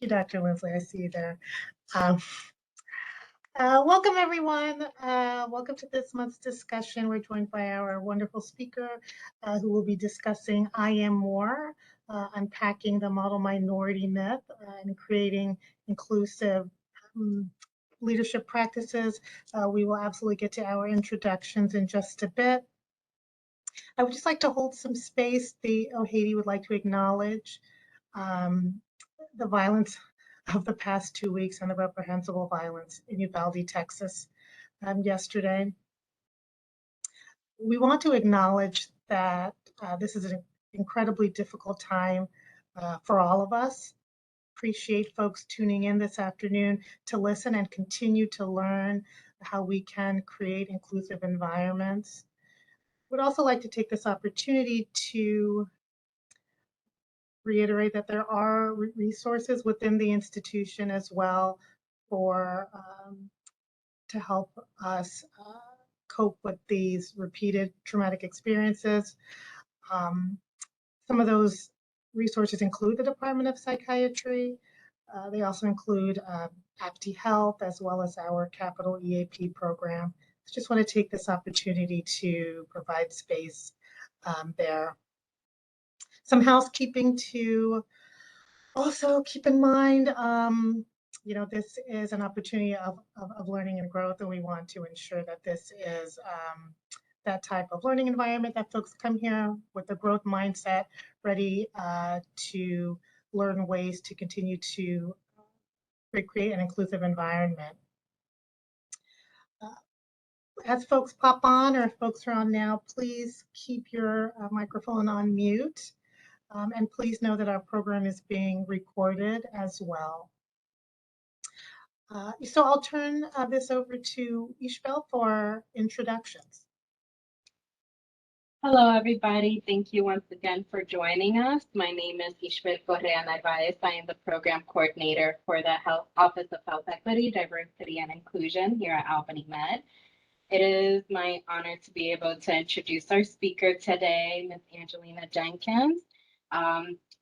You, Dr. Lindsley. I see you there. Um, Welcome, everyone. Welcome to this month's discussion. We're joined by our wonderful speaker who will be discussing I Am More, unpacking the model minority myth and creating inclusive um, leadership practices. We will absolutely get to our introductions in just a bit. I would just like to hold some space. The OHEDI would like to acknowledge um, the violence of the past 2 weeks and the reprehensible violence in Uvalde, Texas, yesterday. We want to acknowledge that this is an incredibly difficult time for all of us. Appreciate folks tuning in this afternoon to listen and continue to learn how we can create inclusive environments. Would also like to take this opportunity to reiterate that there are resources within the institution as well for to help us cope with these repeated traumatic experiences. Some of those resources include the Department of Psychiatry. They also include APTI Health as well as our Capital EAP program. So just want to take this opportunity to provide space there. Some housekeeping to also keep in mind, this is an opportunity of learning and growth, and we want to ensure that this is that type of learning environment that folks come here with a growth mindset, ready to learn ways to continue to create an inclusive environment. As folks pop on, or if folks are on now, please keep your microphone on mute. And please know that our program is being recorded as well. So I'll turn this over to Ishbel for introductions. Hello, everybody. Thank you once again for joining us. My name is Ishbel Correa Narvaez. I am the program coordinator for the Office of Health Equity, Diversity, and Inclusion here at Albany Med. It is my honor to be able to introduce our speaker today, Ms. Angelina Jenkins.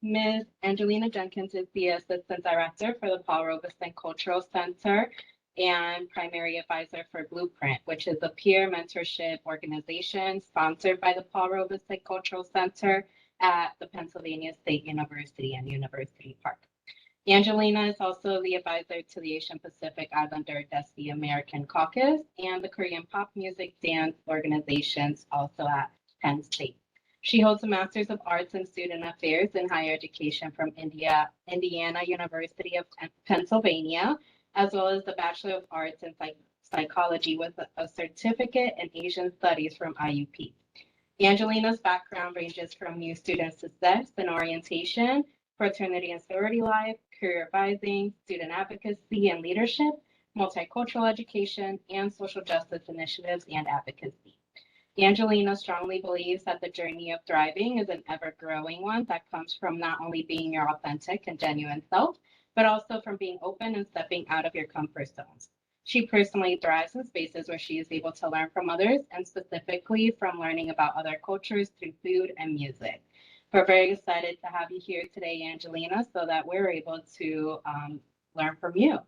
Ms. Angelina Jenkins is the Assistant Director for the Paul Robeson Cultural Center and primary advisor for Blueprint, which is a peer mentorship organization sponsored by the Paul Robeson Cultural Center at the Pennsylvania State University and University Park. Angelina is also the advisor to the Asian Pacific Islander Desi American Caucus and the Korean Pop Music Dance organizations also at Penn State. She holds a Master's of Arts in Student Affairs in Higher Education from Indiana University of Pennsylvania, as well as the Bachelor of Arts in Psychology with a certificate in Asian Studies from IUP. Angelina's background ranges from new student success and orientation, fraternity and sorority life, career advising, student advocacy and leadership, multicultural education, and social justice initiatives and advocacy. Angelina strongly believes that the journey of thriving is an ever-growing one that comes from not only being your authentic and genuine self, but also from being open and stepping out of your comfort zones. She personally thrives in spaces where she is able to learn from others, and specifically from learning about other cultures through food and music. We're very excited to have you here today, Angelina, so that we're able to learn from you.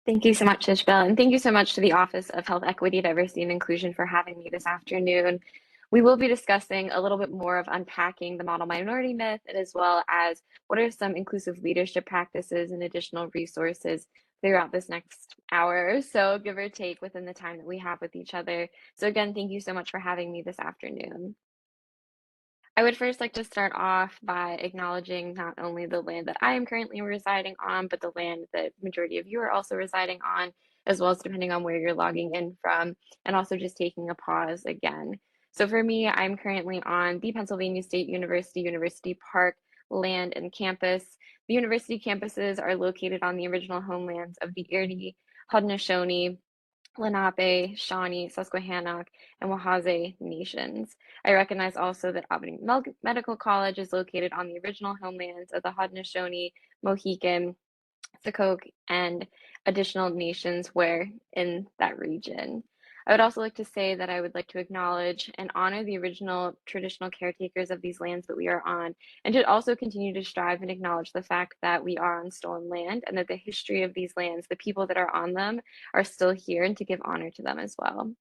Thank you so much, Ishbel, and thank you so much to the Office of Health Equity, Diversity, and Inclusion for having me this afternoon. We will be discussing a little bit more of unpacking the model minority myth, as well as what are some inclusive leadership practices and additional resources throughout this next hour or so, give or take, within the time that we have with each other. So again, thank you so much for having me this afternoon. I would first like to start off by acknowledging not only the land that I am currently residing on, but the land that the majority of you are also residing on, as well as depending on where you're logging in from, and also just taking a pause again. So for me, I'm currently on the Pennsylvania State University, University Park land and campus. The university campuses are located on the original homelands of the Erie, Haudenosaunee, Lenape, Shawnee, Susquehannock, and Wahhaze nations. I recognize also that Albany Medical College is located on the original homelands of the Haudenosaunee, Mohican, Sakoke, and additional nations where in that region. I would also like to say that I would like to acknowledge and honor the original traditional caretakers of these lands that we are on, and to also continue to strive and acknowledge the fact that we are on stolen land and that the history of these lands, the people that are on them, are still here, and to give honor to them as well.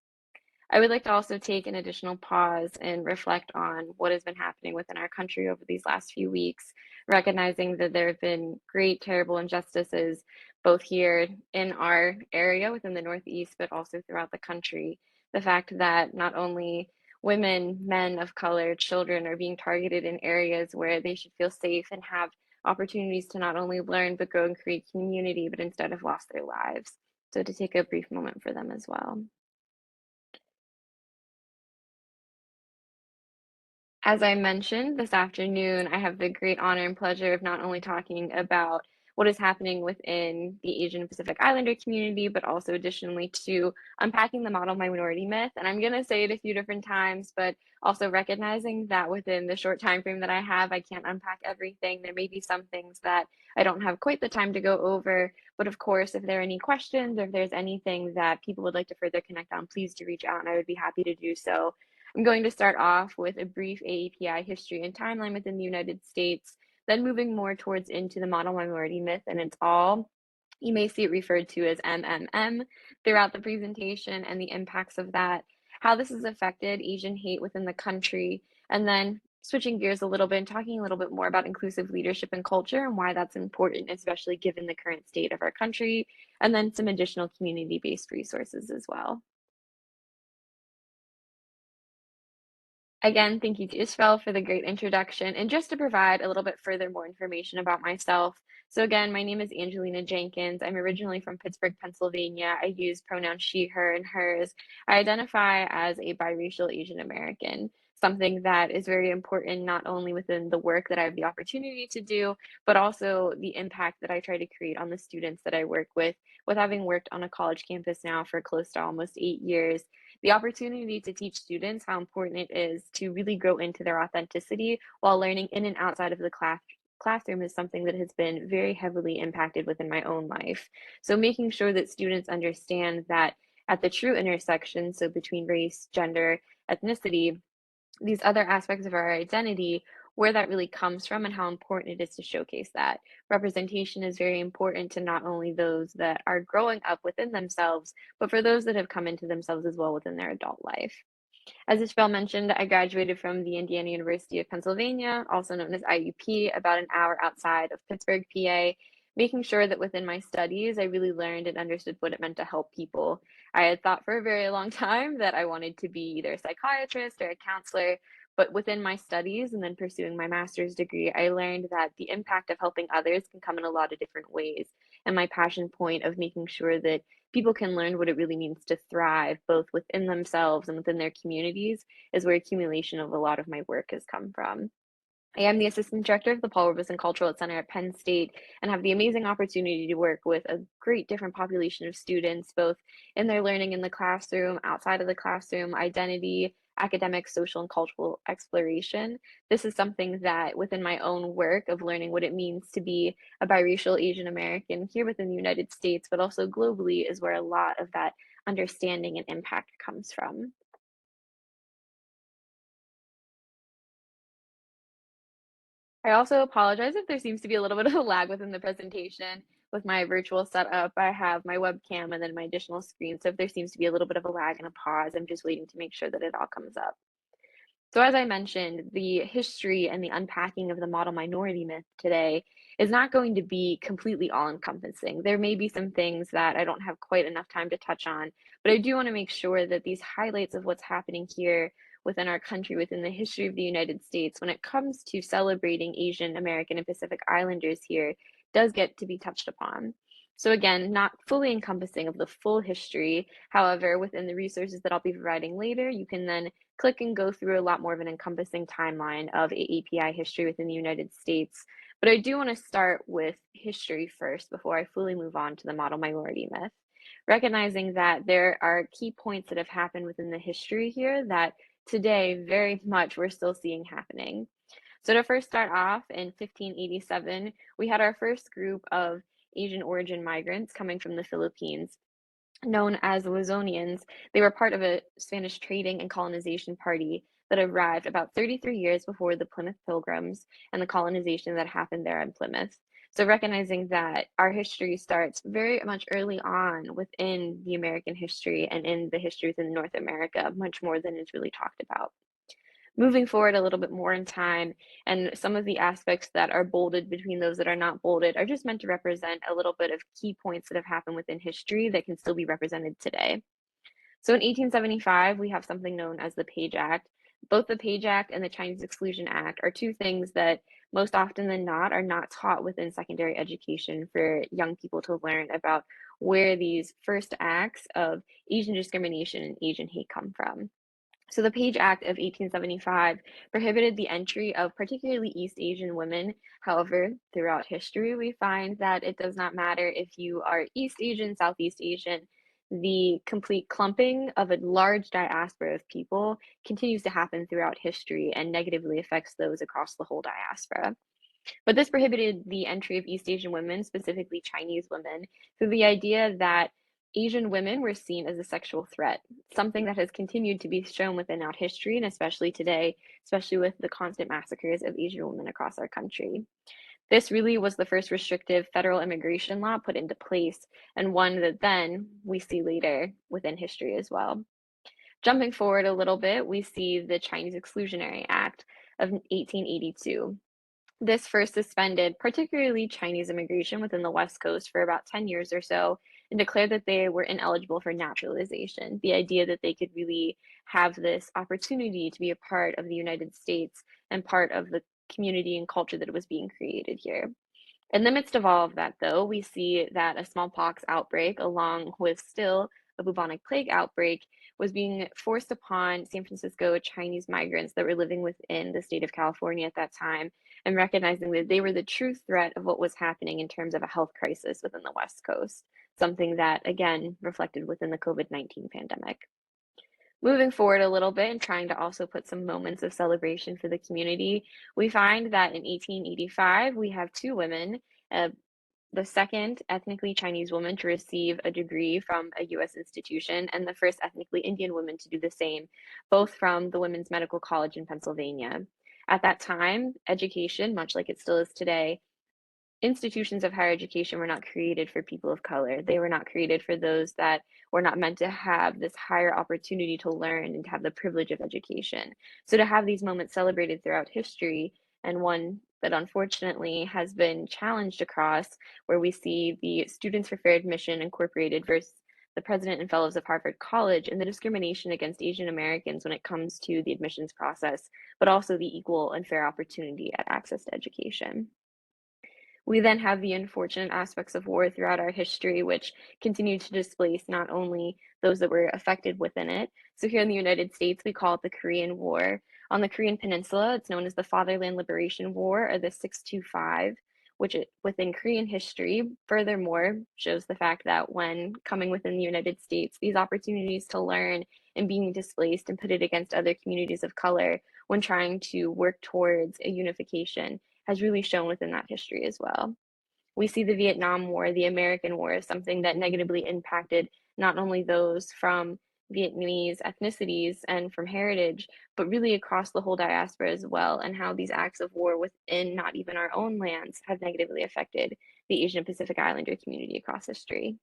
I would like to also take an additional pause and reflect on what has been happening within our country over these last few weeks, recognizing that there have been great, terrible injustices both here in our area within the Northeast, but also throughout the country. The fact that not only women, men of color, children are being targeted in areas where they should feel safe and have opportunities to not only learn, but grow and create community, but instead have lost their lives. So to take a brief moment for them as well. As I mentioned this afternoon, I have the great honor and pleasure of not only talking about what is happening within the Asian Pacific Islander community, but also additionally to unpacking the model minority myth. And I'm going to say it a few different times, but also recognizing that within the short time frame that I have, I can't unpack everything. There may be some things that I don't have quite the time to go over. But of course, if there are any questions or if there's anything that people would like to further connect on, please do reach out and I would be happy to do so. I'm going to start off with a brief AAPI history and timeline within the United States, then moving more towards into the model minority myth and its all. You may see it referred to as MMM throughout the presentation and the impacts of that, how this has affected Asian hate within the country, and then switching gears a little bit and talking a little bit more about inclusive leadership and culture and why that's important, especially given the current state of our country, and then some additional community-based resources as well. Again, thank you to Ishbel for the great introduction. And just to provide a little bit further more information about myself. So again, my name is Angelina Jenkins. I'm originally from Pittsburgh, Pennsylvania. I use pronouns she, her, and hers. I identify as a biracial Asian American, something that is very important not only within the work that I have the opportunity to do, but also the impact that I try to create on the students that I work with having worked on a college campus now for close to almost 8 years. The opportunity to teach students how important it is to really grow into their authenticity while learning in and outside of the classroom is something that has been very heavily impacted within my own life. So making sure that students understand that at the true intersection, so between race, gender, ethnicity, these other aspects of our identity, where that really comes from and how important it is to showcase that. Representation is very important to not only those that are growing up within themselves, but for those that have come into themselves as well within their adult life. As Ishbel mentioned, I graduated from the Indiana University of Pennsylvania, also known as IUP, about an hour outside of Pittsburgh, PA, making sure that within my studies, I really learned and understood what it meant to help people. I had thought for a very long time that I wanted to be either a psychiatrist or a counselor, but within my studies and then pursuing my master's degree, I learned that the impact of helping others can come in a lot of different ways. And my passion point of making sure that people can learn what it really means to thrive, both within themselves and within their communities, is where accumulation of a lot of my work has come from. I am the assistant director of the Paul Robeson Cultural Center at Penn State and have the amazing opportunity to work with a great different population of students, both in their learning in the classroom, outside of the classroom, identity, academic, social, and cultural exploration. This is something that within my own work of learning what it means to be a biracial Asian American here within the United States, but also globally, is where a lot of that understanding and impact comes from. I also apologize if there seems to be a little bit of a lag within the presentation. With my virtual setup, I have my webcam and then my additional screen. So if there seems to be a little bit of a lag and a pause, I'm just waiting to make sure that it all comes up. So as I mentioned, the history and the unpacking of the model minority myth today is not going to be completely all-encompassing. There may be some things that I don't have quite enough time to touch on, but I do want to make sure that these highlights of what's happening here within our country, within the history of the United States, when it comes to celebrating Asian American and Pacific Islanders here, does get to be touched upon. So again, not fully encompassing of the full history. However, within the resources that I'll be providing later, you can then click and go through a lot more of an encompassing timeline of AAPI history within the United States. But I do want to start with history first before I fully move on to the model minority myth, recognizing that there are key points that have happened within the history here that today very much we're still seeing happening. So to first start off, in 1587, we had our first group of Asian origin migrants coming from the Philippines. known as the Luzonians, they were part of a Spanish trading and colonization party that arrived about 33 years before the Plymouth Pilgrims and the colonization that happened there in Plymouth. So recognizing that our history starts very much early on within the American history and in the history within North America, much more than is really talked about. Moving forward a little bit more in time, and some of the aspects that are bolded between those that are not bolded are just meant to represent a little bit of key points that have happened within history that can still be represented today. So in 1875, we have something known as the Page Act. Both the Page Act and the Chinese Exclusion Act are two things that most often than not are not taught within secondary education for young people to learn about where these first acts of Asian discrimination and Asian hate come from. So the Page Act of 1875 prohibited the entry of particularly East Asian women. However, throughout history, we find that it does not matter if you are East Asian, Southeast Asian, the complete clumping of a large diaspora of people continues to happen throughout history and negatively affects those across the whole diaspora. But this prohibited the entry of East Asian women, specifically Chinese women, through the idea that Asian women were seen as a sexual threat, something that has continued to be shown within our history, and especially today, especially with the constant massacres of Asian women across our country. This really was the first restrictive federal immigration law put into place, and one that then we see later within history as well. Jumping forward a little bit, we see the Chinese Exclusionary Act of 1882. This first suspended particularly Chinese immigration within the West Coast for about 10 years or so and declared that they were ineligible for naturalization. The idea that they could really have this opportunity to be a part of the United States and part of the community and culture that was being created here. In the midst of all of that, though, we see that a smallpox outbreak, along with still a bubonic plague outbreak, was being forced upon San Francisco Chinese migrants that were living within the state of California at that time, and recognizing that they were the true threat of what was happening in terms of a health crisis within the West Coast, something that, again, reflected within the COVID-19 pandemic. Moving forward a little bit and trying to also put some moments of celebration for the community, we find that in 1885, we have two women, uh, the second ethnically Chinese woman to receive a degree from a US institution, and the first ethnically Indian woman to do the same, both from the Women's Medical College in Pennsylvania. At that time, education, much like it still is today, institutions of higher education were not created for people of color. They were not created for those that were not meant to have this higher opportunity to learn and to have the privilege of education. So to have these moments celebrated throughout history, and one that unfortunately has been challenged across, where we see the Students for Fair Admission Incorporated versus the President and Fellows of Harvard College and the discrimination against Asian Americans when it comes to the admissions process, but also the equal and fair opportunity at access to education. We then have the unfortunate aspects of war throughout our history, which continue to displace not only those that were affected within it. So here in the United States, we call it the Korean War. On the Korean Peninsula, it's known as the Fatherland Liberation War, or the 625, which within Korean history, furthermore, shows the fact that when coming within the United States, these opportunities to learn and being displaced and pitted against other communities of color when trying to work towards a unification has really shown within that history as well. We see the Vietnam War, the American War, as something that negatively impacted not only those from Vietnamese ethnicities and from heritage, but really across the whole diaspora as well, and how these acts of war within not even our own lands have negatively affected the Asian Pacific Islander community across history.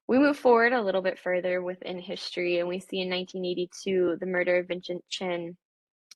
We move forward a little bit further within history, and we see in 1982 the murder of Vincent Chin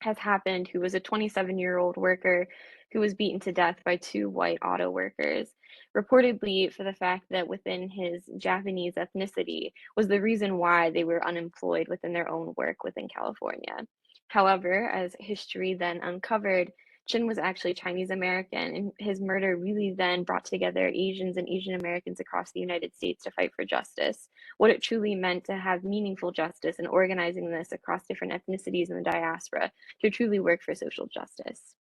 has happened, who was a 27-year-old worker who was beaten to death by two white auto workers, reportedly for the fact that within his Japanese ethnicity was the reason why they were unemployed within their own work within California. However, as history then uncovered, Chin was actually Chinese American, and his murder really then brought together Asians and Asian Americans across the United States to fight for justice. What it truly meant to have meaningful justice and organizing this across different ethnicities in the diaspora to truly work for social justice.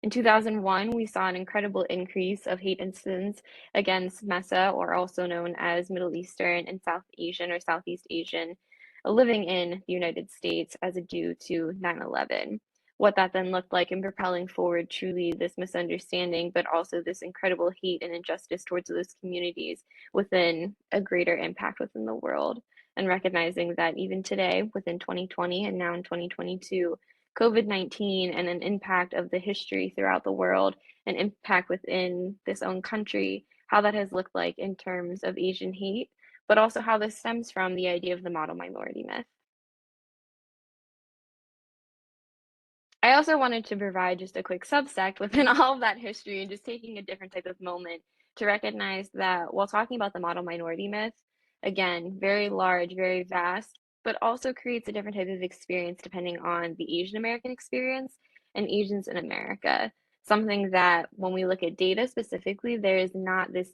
In 2001, we saw an incredible increase of hate incidents against MESA, or also known as Middle Eastern and South Asian or Southeast Asian, living in the United States as a due to 9/11. what that then looked like in propelling forward truly this misunderstanding, but also this incredible hate and injustice towards those communities within a greater impact within the world. And recognizing that even today, within 2020 and now in 2022, COVID-19 and an impact of the history throughout the world, an impact within this own country, how that has looked like in terms of Asian hate, but also how this stems from the idea of the model minority myth. I also wanted to provide just a quick subsect within all of that history and just taking a different type of moment to recognize that while talking about the model minority myth, again, very large, very vast, but also creates a different type of experience depending on the Asian American experience and Asians in America. Something that when we look at data specifically, there is not this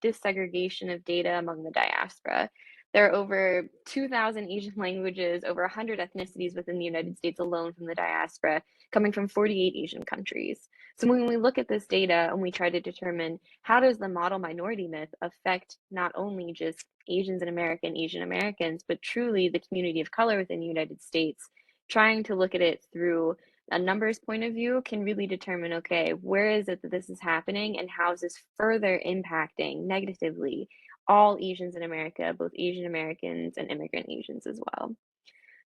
disaggregation of data among the diaspora. There are over 2,000 Asian languages, over 100 ethnicities within the United States alone from the diaspora, coming from 48 Asian countries. So when we look at this data and we try to determine how does the model minority myth affect not only just Asians in America and Asian Americans, but truly the community of color within the United States, trying to look at it through a numbers point of view can really determine, okay, where is it that this is happening and how is this further impacting negatively all Asians in America, both Asian Americans and immigrant Asians as well.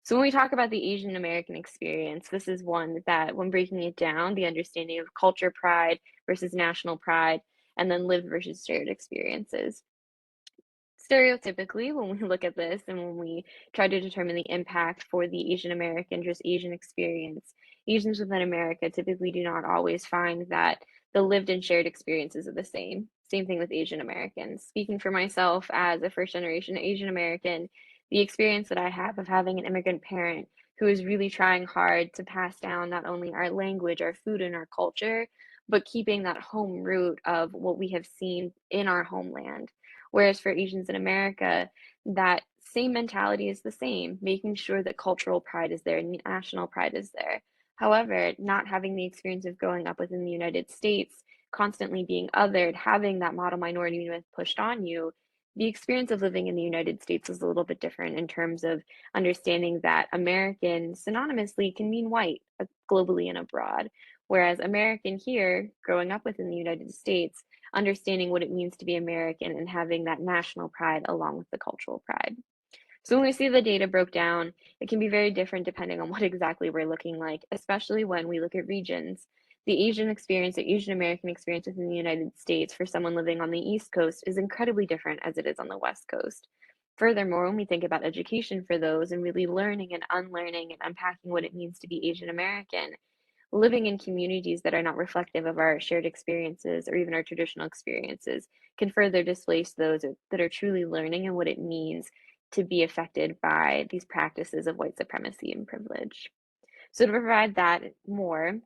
So when we talk about the Asian American experience, this is one that when breaking it down, the understanding of culture pride versus national pride, and then lived versus shared experiences. Stereotypically, when we look at this and when we try to determine the impact for the Asian American, just Asian experience, Asians within America typically do not always find that the lived and shared experiences are the same. Same thing with Asian Americans. Speaking for myself as a first generation Asian American, the experience that I have of having an immigrant parent who is really trying hard to pass down not only our language, our food, and our culture, but keeping that home root of what we have seen in our homeland. Whereas for Asians in America, that same mentality is the same, making sure that cultural pride is there, national pride is there. However, not having the experience of growing up within the United States, constantly being othered, having that model minority myth pushed on you, the experience of living in the United States is a little bit different in terms of understanding that American synonymously can mean white globally and abroad. Whereas American here, growing up within the United States, understanding what it means to be American and having that national pride along with the cultural pride. So when we see the data broke down, it can be very different depending on what exactly we're looking like, especially when we look at regions. The Asian experience, the Asian American experience within the United States for someone living on the East Coast is incredibly different as it is on the West Coast. Furthermore, when we think about education for those and really learning and unlearning and unpacking what it means to be Asian American, living in communities that are not reflective of our shared experiences or even our traditional experiences can further displace those that are truly learning and what it means to be affected by these practices of white supremacy and privilege. So to provide that more,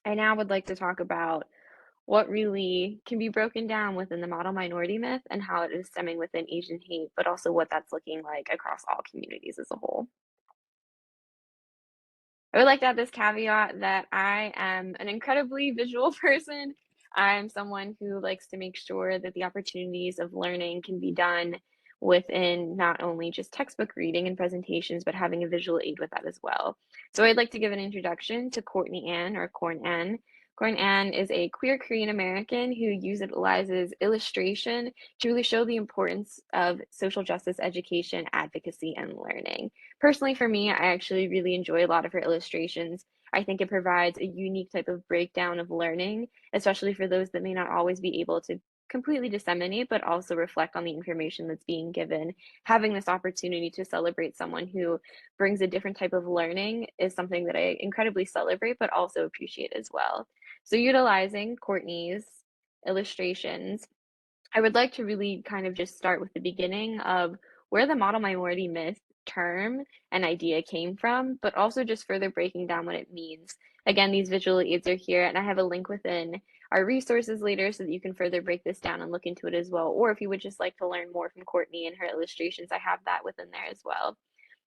I now would like to talk about what really can be broken down within the model minority myth and how it is stemming within Asian hate, but also what that's looking like across all communities as a whole. I would like to add this caveat that I am an incredibly visual person. I'm someone who likes to make sure that the opportunities of learning can be done within not only just textbook reading and presentations, but having a visual aid with that as well. So I'd like to give an introduction to Courtney Ann or Corn Ann. Corn Ann is a queer Korean American who utilizes illustration to really show the importance of social justice education, advocacy, and learning. Personally, for me, I actually really enjoy a lot of her illustrations. I think it provides a unique type of breakdown of learning, especially for those that may not always be able to completely disseminate, but also reflect on the information that's being given. Having this opportunity to celebrate someone who brings a different type of learning is something that I incredibly celebrate, but also appreciate as well. So utilizing Courtney's illustrations, I would like to really kind of just start with the beginning of where the model minority myth term and idea came from, but also just further breaking down what it means. Again, these visual aids are here, and I have a link within our resources later so that you can further break this down and look into it as well. Or if you would just like to learn more from Courtney and her illustrations, I have that within there as well.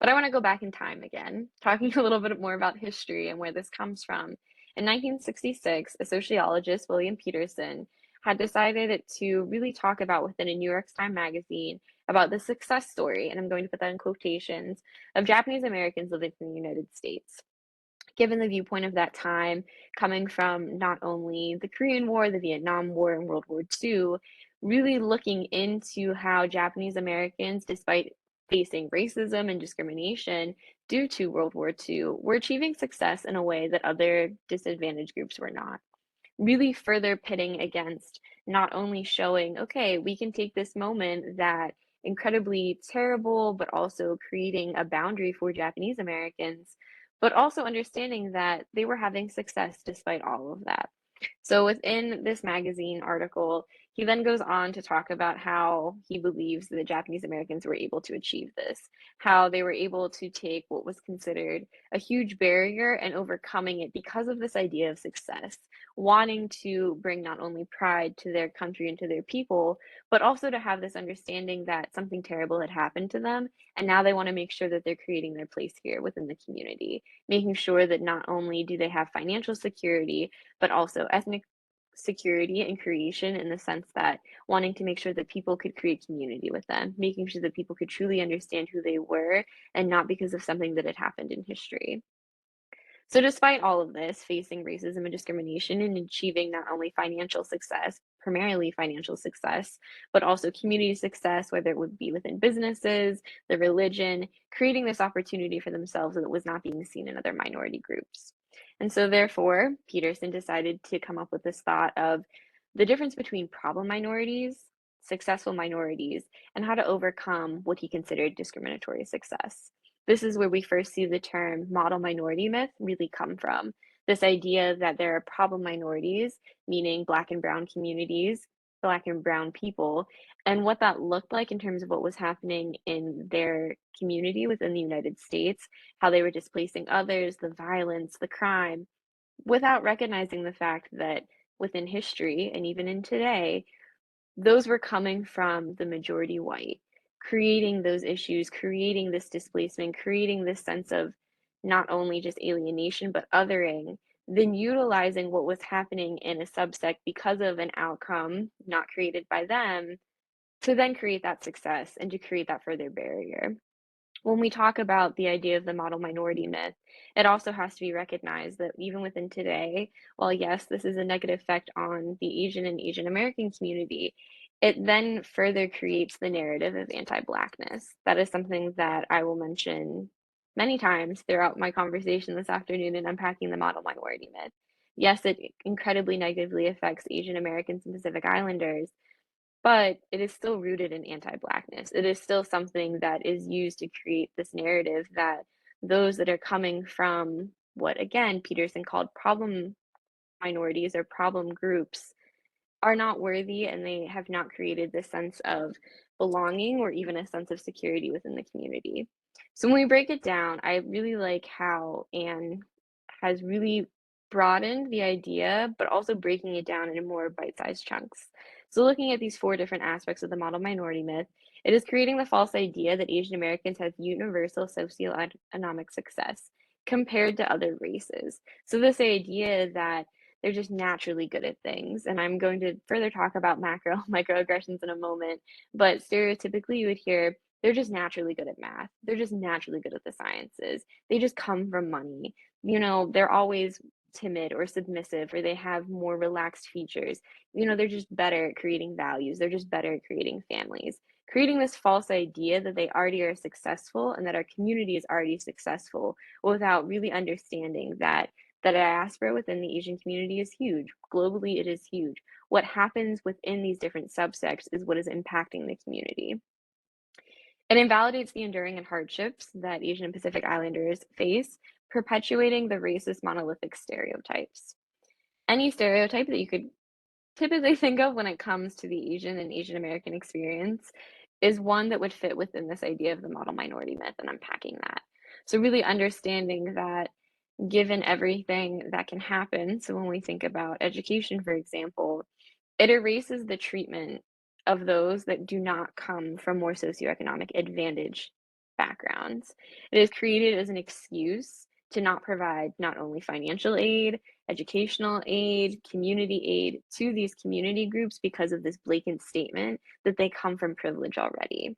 But I want to go back in time again, talking a little bit more about history and where this comes from. In 1966, a sociologist, William Peterson, had decided to really talk about within a New York Times magazine about the success story, and I'm going to put that in quotations, of Japanese Americans living in the United States. given the viewpoint of that time, coming from not only the Korean War, the Vietnam War, and World War II, really looking into how Japanese Americans, despite facing racism and discrimination due to World War II, were achieving success in a way that other disadvantaged groups were not. Really further pitting against not only showing, okay, we can take this moment that incredibly terrible, but also creating a boundary for Japanese Americans, but also understanding that they were having success despite all of that. So within this magazine article, he then goes on to talk about how he believes the Japanese Americans were able to achieve this, how they were able to take what was considered a huge barrier and overcoming it because of this idea of success, wanting to bring not only pride to their country and to their people, but also to have this understanding that something terrible had happened to them. And now they want to make sure that they're creating their place here within the community, making sure that not only do they have financial security, but also ethnic security and creation, in the sense that wanting to make sure that people could create community with them, making sure that people could truly understand who they were and not because of something that had happened in history. So, despite all of this, facing racism and discrimination and achieving not only financial success, primarily financial success, but also community success, whether it would be within businesses, the religion, creating this opportunity for themselves that was not being seen in other minority groups. And so, therefore, Peterson decided to come up with this thought of the difference between problem minorities, successful minorities, and how to overcome what he considered discriminatory success. This is where we first see the term model minority myth really come from. This idea that there are problem minorities, meaning Black and Brown communities, Black and Brown people, and what that looked like in terms of what was happening in their community within the United States, how they were displacing others, the violence, the crime, without recognizing the fact that within history and even in today, those were coming from the majority white, creating those issues, creating this displacement, creating this sense of not only just alienation, but othering, then utilizing what was happening in a subsect because of an outcome not created by them to then create that success and to create that further barrier. When we talk about the idea of the model minority myth, it also has to be recognized that even within today, while yes, this is a negative effect on the Asian and Asian American community, it then further creates the narrative of anti-Blackness. That is something that I will mention many times throughout my conversation this afternoon in unpacking the model minority myth. Yes, it incredibly negatively affects Asian Americans and Pacific Islanders, but it is still rooted in anti-Blackness. It is still something that is used to create this narrative that those that are coming from what, again, Peterson called problem minorities or problem groups are not worthy, and they have not created this sense of belonging or even a sense of security within the community. So when we break it down, I really like how Anne has really broadened the idea, but also breaking it down into more bite-sized chunks. So looking at these four different aspects of the model minority myth, it is creating the false idea that Asian Americans have universal socioeconomic success compared to other races. So this idea that they're just naturally good at things. And I'm going to further talk about macro microaggressions in a moment, but stereotypically you would hear they're just naturally good at math. They're just naturally good at the sciences. They just come from money. They're always timid or submissive, or they have more relaxed features. They're just better at creating values. They're just better at creating families. Creating this false idea that they already are successful and that our community is already successful without really understanding that the diaspora within the Asian community is huge. Globally, it is huge. What happens within these different subsects is what is impacting the community. It invalidates the enduring and hardships that Asian and Pacific Islanders face, perpetuating the racist monolithic stereotypes. Any stereotype that you could typically think of when it comes to the Asian and Asian American experience is one that would fit within this idea of the model minority myth, and unpacking that. So really understanding that given everything that can happen, so when we think about education, for example, it erases the treatment of those that do not come from more socioeconomic advantage backgrounds. It is created as an excuse to not provide not only financial aid, educational aid, community aid to these community groups because of this blatant statement that they come from privilege already.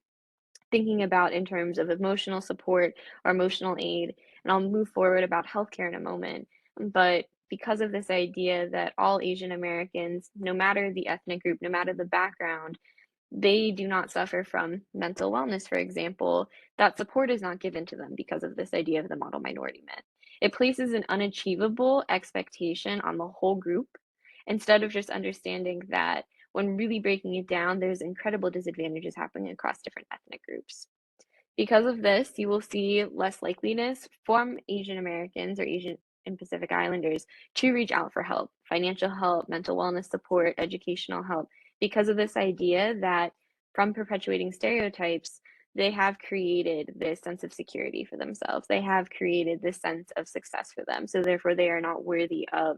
Thinking about in terms of emotional support or emotional aid, And I'll move forward about healthcare in a moment. But because of this idea that all Asian Americans, no matter the ethnic group, no matter the background, they do not suffer from mental wellness, for example, that support is not given to them because of this idea of the model minority myth. It places an unachievable expectation on the whole group instead of just understanding that when really breaking it down, there's incredible disadvantages happening across different ethnic groups. Because of this, you will see less likeliness from Asian Americans or Asian and Pacific Islanders to reach out for help, financial help, mental wellness support, educational help, because of this idea that from perpetuating stereotypes, they have created this sense of security for themselves. They have created this sense of success for them. So therefore, they are not worthy of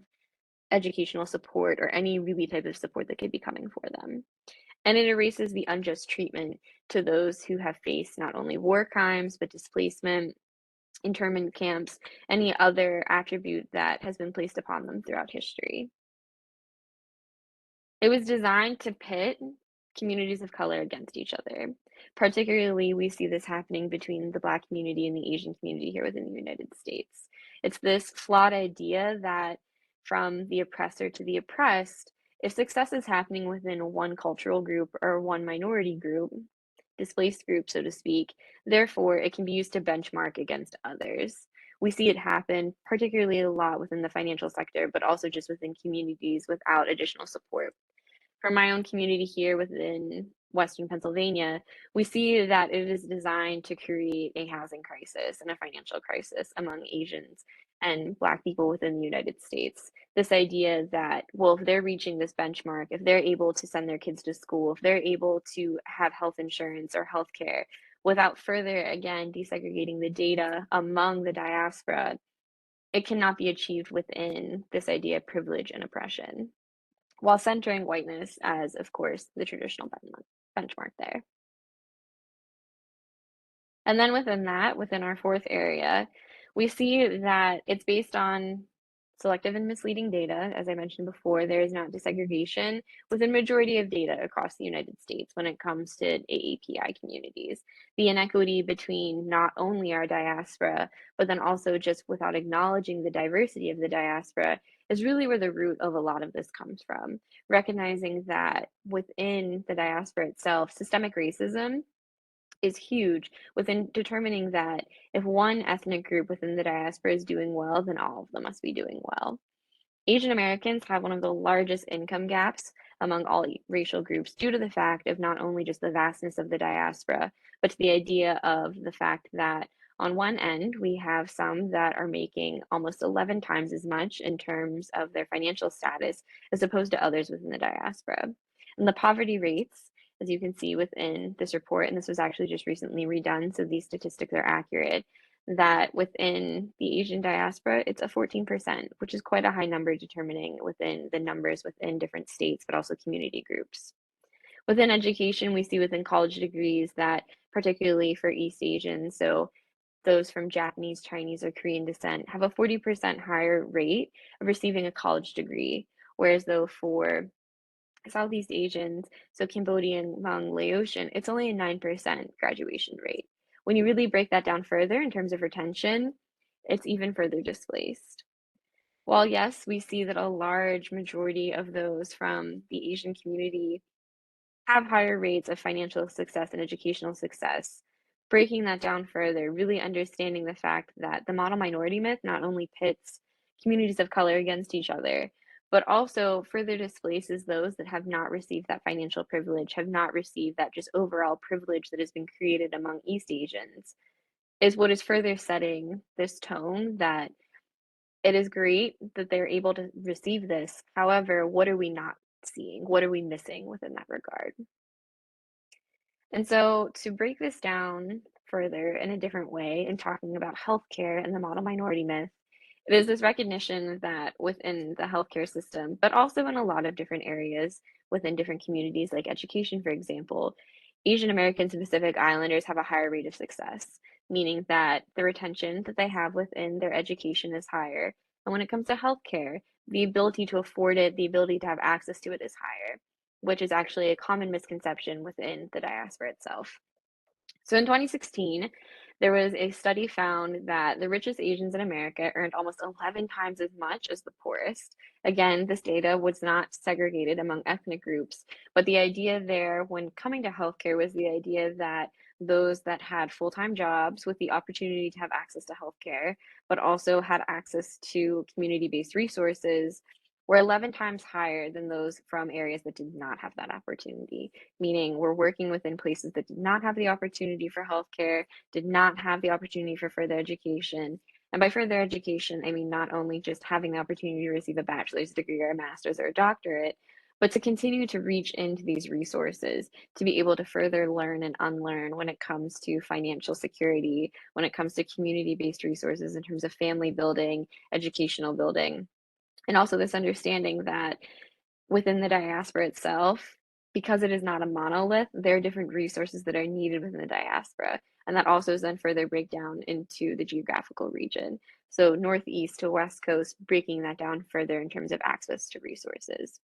educational support or any really type of support that could be coming for them. And it erases the unjust treatment to those who have faced not only war crimes, but displacement, internment camps, any other attribute that has been placed upon them throughout history. It was designed to pit communities of color against each other. Particularly, we see this happening between the Black community and the Asian community here within the United States. It's this flawed idea that from the oppressor to the oppressed, if success is happening within one cultural group or one minority group, displaced group, so to speak, therefore it can be used to benchmark against others. We see it happen particularly a lot within the financial sector, but also just within communities without additional support. For my own community here within Western Pennsylvania, we see that it is designed to create a housing crisis and a financial crisis among Asians and Black people within the United States. This idea that, well, if they're reaching this benchmark, if they're able to send their kids to school, if they're able to have health insurance or health care, without further, again, desegregating the data among the diaspora, it cannot be achieved within this idea of privilege and oppression, while centering whiteness as, of course, the traditional benchmark there. And then within that, within our fourth area, we see that it's based on selective and misleading data. As I mentioned before, there is not desegregation within majority of data across the United States when it comes to AAPI communities. The inequity between not only our diaspora, but then also just without acknowledging the diversity of the diaspora is really where the root of a lot of this comes from. Recognizing that within the diaspora itself, systemic racism is huge within determining that if one ethnic group within the diaspora is doing well, then all of them must be doing well. Asian Americans have one of the largest income gaps among all racial groups due to the fact of not only just the vastness of the diaspora, but to the idea of the fact that on one end, we have some that are making almost 11 times as much in terms of their financial status as opposed to others within the diaspora. And the poverty rates, as you can see within this report, and this was actually just recently redone, so these statistics are accurate, that within the Asian diaspora, it's a 14%, which is quite a high number determining within the numbers within different states, but also community groups. Within education, we see within college degrees that particularly for East Asians, so those from Japanese, Chinese, or Korean descent, have a 40% higher rate of receiving a college degree, whereas though for Southeast Asians, so Cambodian, Hmong, Laotian, it's only a 9% graduation rate. When you really break that down further in terms of retention, it's even further displaced. While yes, we see that a large majority of those from the Asian community have higher rates of financial success and educational success, breaking that down further, really understanding the fact that the model minority myth not only pits communities of color against each other, but also further displaces those that have not received that financial privilege, have not received that just overall privilege that has been created among East Asians, is what is further setting this tone that it is great that they're able to receive this. However, what are we not seeing? What are we missing within that regard? And so, to break this down further in a different way and talking about healthcare and the model minority myth, it is this recognition that within the healthcare system, but also in a lot of different areas within different communities, like education, for example, Asian Americans and Pacific Islanders have a higher rate of success, meaning that the retention that they have within their education is higher. And when it comes to healthcare, the ability to afford it, the ability to have access to it is higher, which is actually a common misconception within the diaspora itself. So in 2016, There was a study found that the richest Asians in America earned almost 11 times as much as the poorest. Again, this data was not segregated among ethnic groups, but the idea there when coming to healthcare was the idea that those that had full-time jobs with the opportunity to have access to healthcare, but also had access to community-based resources, were 11 times higher than those from areas that did not have that opportunity, meaning we're working within places that did not have the opportunity for healthcare, did not have the opportunity for further education. And by further education, I mean not only just having the opportunity to receive a bachelor's degree or a master's or a doctorate, but to continue to reach into these resources, to be able to further learn and unlearn when it comes to financial security, when it comes to community-based resources in terms of family building, educational building, and also this understanding that within the diaspora itself, because it is not a monolith, there are different resources that are needed within the diaspora. And that also is then further break down into the geographical region. So Northeast to West Coast, breaking that down further in terms of access to resources.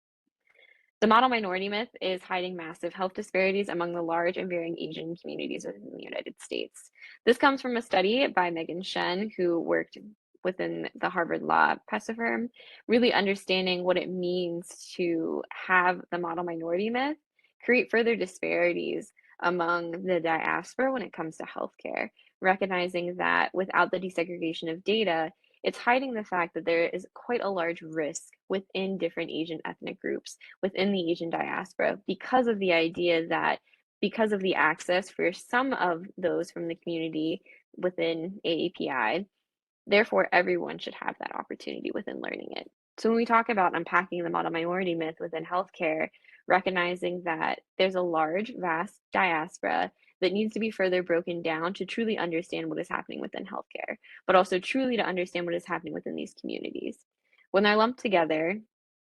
The model minority myth is hiding massive health disparities among the large and varying Asian communities within the United States. This comes from a study by Megan Shen, who worked within the Harvard Law PESA firm, really understanding what it means to have the model minority myth create further disparities among the diaspora when it comes to healthcare, recognizing that without the desegregation of data, it's hiding the fact that there is quite a large risk within different Asian ethnic groups, within the Asian diaspora, because of the idea that because of the access for some of those from the community within AAPI, therefore everyone should have that opportunity within learning it. So when we talk about unpacking the model minority myth within healthcare, recognizing that there's a large, vast diaspora that needs to be further broken down to truly understand what is happening within healthcare, but also truly to understand what is happening within these communities. When they're lumped together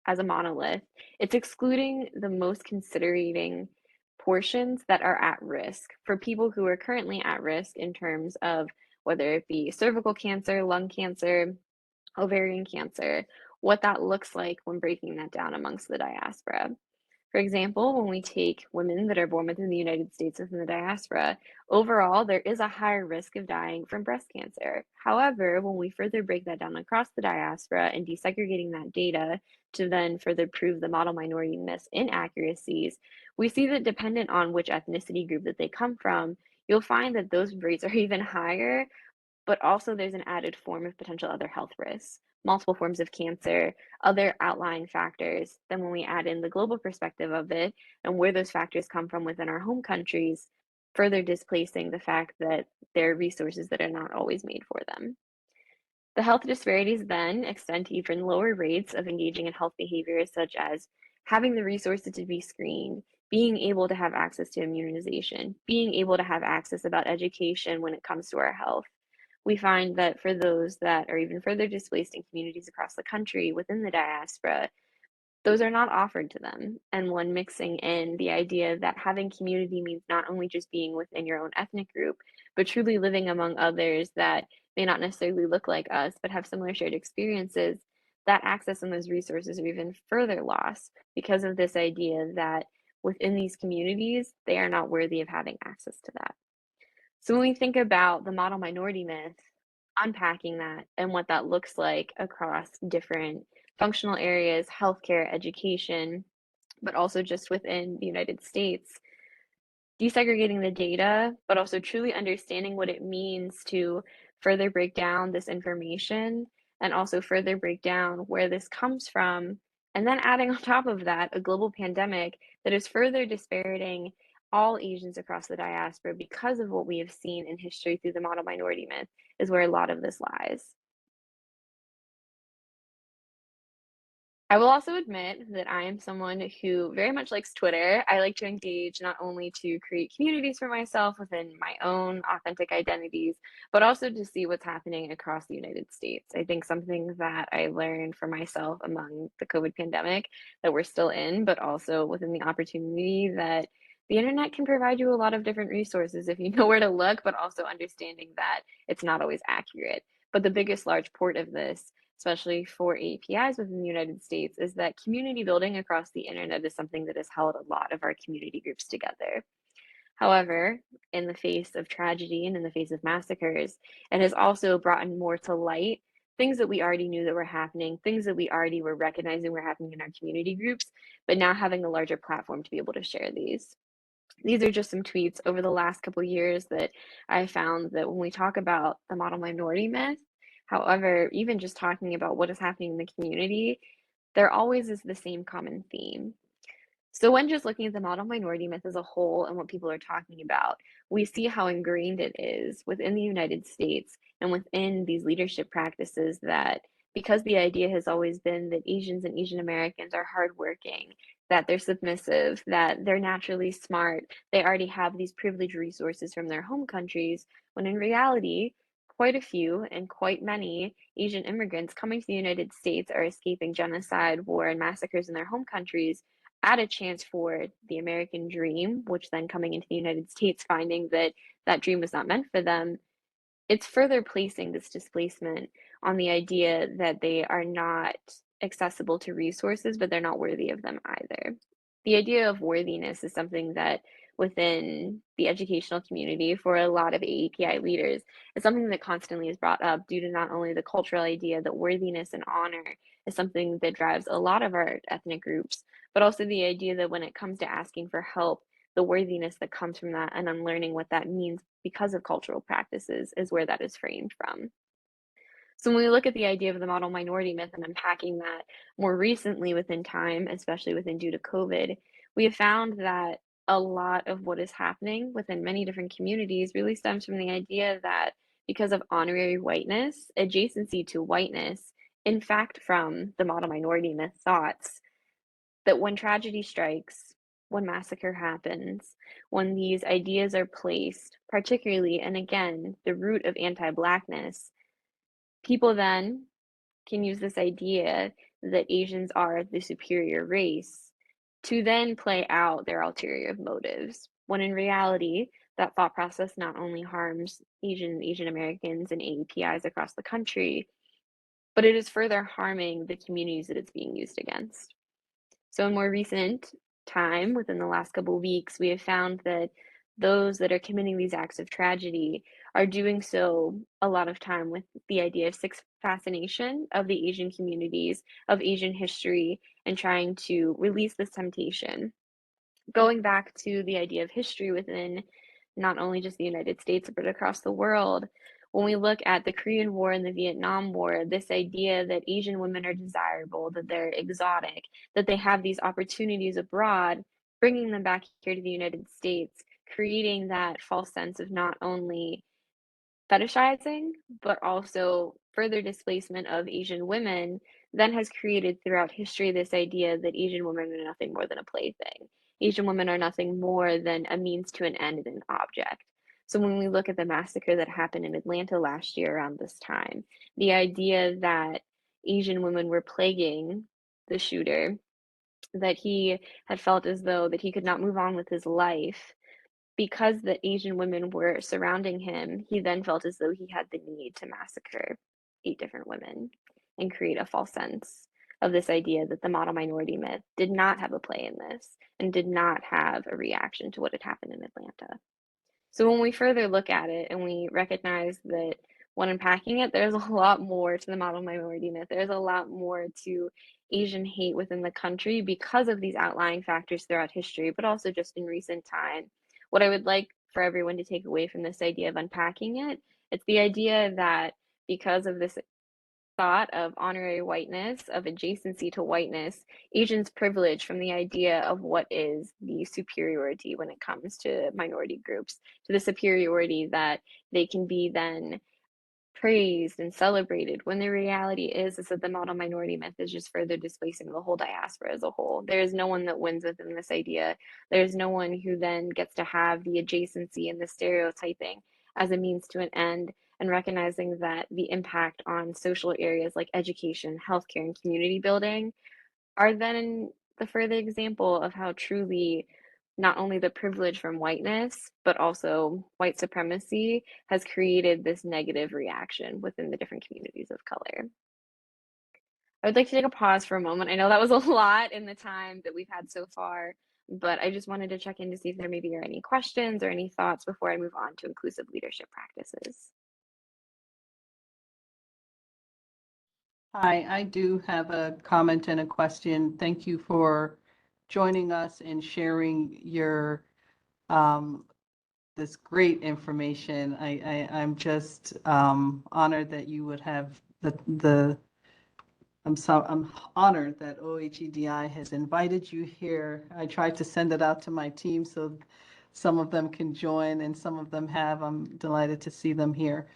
as a monolith, it's excluding the most considerating portions that are at risk for people who are currently at risk in terms of whether it be cervical cancer, lung cancer, ovarian cancer, what that looks like when breaking that down amongst the diaspora. For example, when we take women that are born within the United States within the diaspora, overall, there is a higher risk of dying from breast cancer. However, when we further break that down across the diaspora and desegregating that data to then further prove the model minority myths inaccuracies, we see that dependent on which ethnicity group that they come from, you'll find that those rates are even higher, but also there's an added form of potential other health risks, multiple forms of cancer, other outlying factors. Then when we add in the global perspective of it and where those factors come from within our home countries, further displacing the fact that there are resources that are not always made for them. The health disparities then extend to even lower rates of engaging in health behaviors such as having the resources to be screened, being able to have access to immunization, being able to have access about education when it comes to our health. We find that for those that are even further displaced in communities across the country within the diaspora, those are not offered to them. And when mixing in the idea that having community means not only just being within your own ethnic group, but truly living among others that may not necessarily look like us, but have similar shared experiences, that access and those resources are even further lost because of this idea that within these communities, they are not worthy of having access to that. So when we think about the model minority myth, unpacking that and what that looks like across different functional areas, healthcare, education, but also just within the United States, desegregating the data, but also truly understanding what it means to further break down this information and also further break down where this comes from. And then adding on top of that, a global pandemic that is further dispariting all Asians across the diaspora because of what we have seen in history through the model minority myth is where a lot of this lies. I will also admit that I am someone who very much likes Twitter. I like to engage not only to create communities for myself within my own authentic identities, but also to see what's happening across the United States. I think something that I learned for myself among the COVID pandemic that we're still in, but also within the opportunity that the internet can provide you a lot of different resources if you know where to look, but also understanding that it's not always accurate. But the biggest large port of this, especially for APIs within the United States, is that community building across the internet is something that has held a lot of our community groups together. However, in the face of tragedy and in the face of massacres, it has also brought more to light things that we already knew that were happening, things that we already were recognizing were happening in our community groups, but now having a larger platform to be able to share these. These are just some tweets over the last couple of years that I found that when we talk about the model minority myth, however, even just talking about what is happening in the community, there always is the same common theme. So when just looking at the model minority myth as a whole and what people are talking about, we see how ingrained it is within the United States and within these leadership practices that because the idea has always been that Asians and Asian Americans are hardworking, that they're submissive, that they're naturally smart, they already have these privileged resources from their home countries, when in reality, quite a few and quite many Asian immigrants coming to the United States are escaping genocide, war, and massacres in their home countries at a chance for the American dream, which then coming into the United States, finding that that dream was not meant for them, it's further placing this displacement on the idea that they are not accessible to resources, but they're not worthy of them either. The idea of worthiness is something that within the educational community for a lot of AAPI leaders is something that constantly is brought up due to not only the cultural idea that worthiness and honor is something that drives a lot of our ethnic groups, but also the idea that when it comes to asking for help, the worthiness that comes from that and unlearning what that means because of cultural practices is where that is framed from. So when we look at the idea of the model minority myth and unpacking that more recently within time, especially within due to COVID, we have found that a lot of what is happening within many different communities really stems from the idea that because of honorary whiteness, adjacency to whiteness, in fact, from the model minority myth thoughts, that when tragedy strikes, when massacre happens, when these ideas are placed, particularly, and again, the root of anti-Blackness, people then can use this idea that Asians are the superior race to then play out their ulterior motives, when in reality, that thought process not only harms Asian Americans and AAPIs across the country, but it is further harming the communities that it's being used against. So in more recent time, within the last couple of weeks, we have found that those that are committing these acts of tragedy are doing so a lot of time with the idea of sixth fascination of the Asian communities, of Asian history, and trying to release this temptation. Going back to the idea of history within not only just the United States, but across the world, when we look at the Korean War and the Vietnam War, this idea that Asian women are desirable, that they're exotic, that they have these opportunities abroad, bringing them back here to the United States, creating that false sense of not only fetishizing, but also further displacement of Asian women, then has created throughout history this idea that Asian women are nothing more than a plaything. Asian women are nothing more than a means to an end and an object. So when we look at the massacre that happened in Atlanta last year around this time, the idea that Asian women were plaguing the shooter, that he had felt as though that he could not move on with his life, because the Asian women were surrounding him, he then felt as though he had the need to massacre 8 different women and create a false sense of this idea that the model minority myth did not have a play in this and did not have a reaction to what had happened in Atlanta. So when we further look at it and we recognize that when unpacking it, there's a lot more to the model minority myth. There's a lot more to Asian hate within the country because of these outlying factors throughout history, but also just in recent time. What I would like for everyone to take away from this idea of unpacking it, it's the idea that because of this thought of honorary whiteness, of adjacency to whiteness, Asians privilege from the idea of what is the superiority when it comes to minority groups, to the superiority that they can be then praised and celebrated when the reality is that the model minority myth is just further displacing the whole diaspora as a whole. There is no one that wins within this idea. There's no one who then gets to have the adjacency and the stereotyping as a means to an end, and recognizing that the impact on social areas like education, healthcare, and community building are then the further example of how truly not only the privilege from whiteness, but also white supremacy has created this negative reaction within the different communities of color. I would like to take a pause for a moment. I know that was a lot in the time that we've had so far. but I just wanted to check in to see if there maybe are any questions or any thoughts before I move on to inclusive leadership practices. Hi, I do have a comment and a question. Thank you for joining us and sharing your this great information. I'm just honored that you would have I'm honored that OHEDI has invited you here. I tried to send it out to my team so some of them can join and some of them have. I'm delighted to see them here.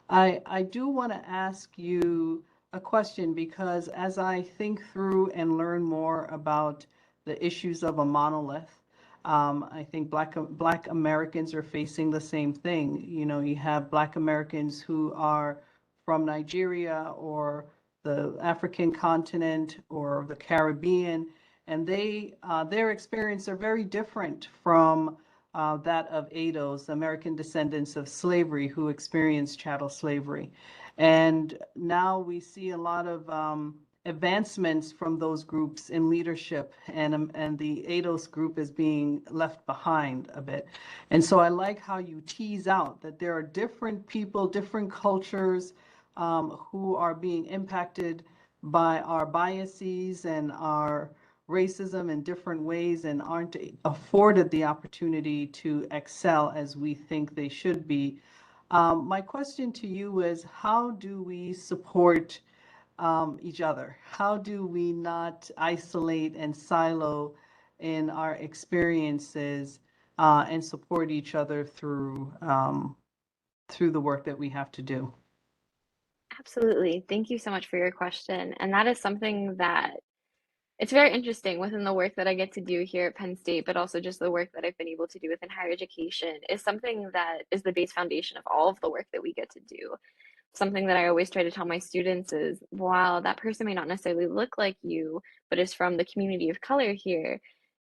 I do want to ask you a question because as I think through and learn more about the issues of a monolith, I think Black Americans are facing the same thing. You know, you have Black Americans who are from Nigeria or the African continent or the Caribbean, and their experience are very different from that of ADOS, American descendants of slavery, who experienced chattel slavery. And now we see a lot of advancements from those groups in leadership, and the ADOS group is being left behind a bit. And so I like how you tease out that there are different people, different cultures who are being impacted by our biases and our racism in different ways and aren't afforded the opportunity to excel as we think they should be. My question to you is, how do we support each other? How do we not isolate and silo in our experiences and support each other through the work that we have to do? Absolutely. Thank you so much for your question. And that is something that it's very interesting within the work that I get to do here at Penn State, but also just the work that I've been able to do within higher education is something that is the base foundation of all of the work that we get to do. Something that I always try to tell my students is, while that person may not necessarily look like you, but is from the community of color here,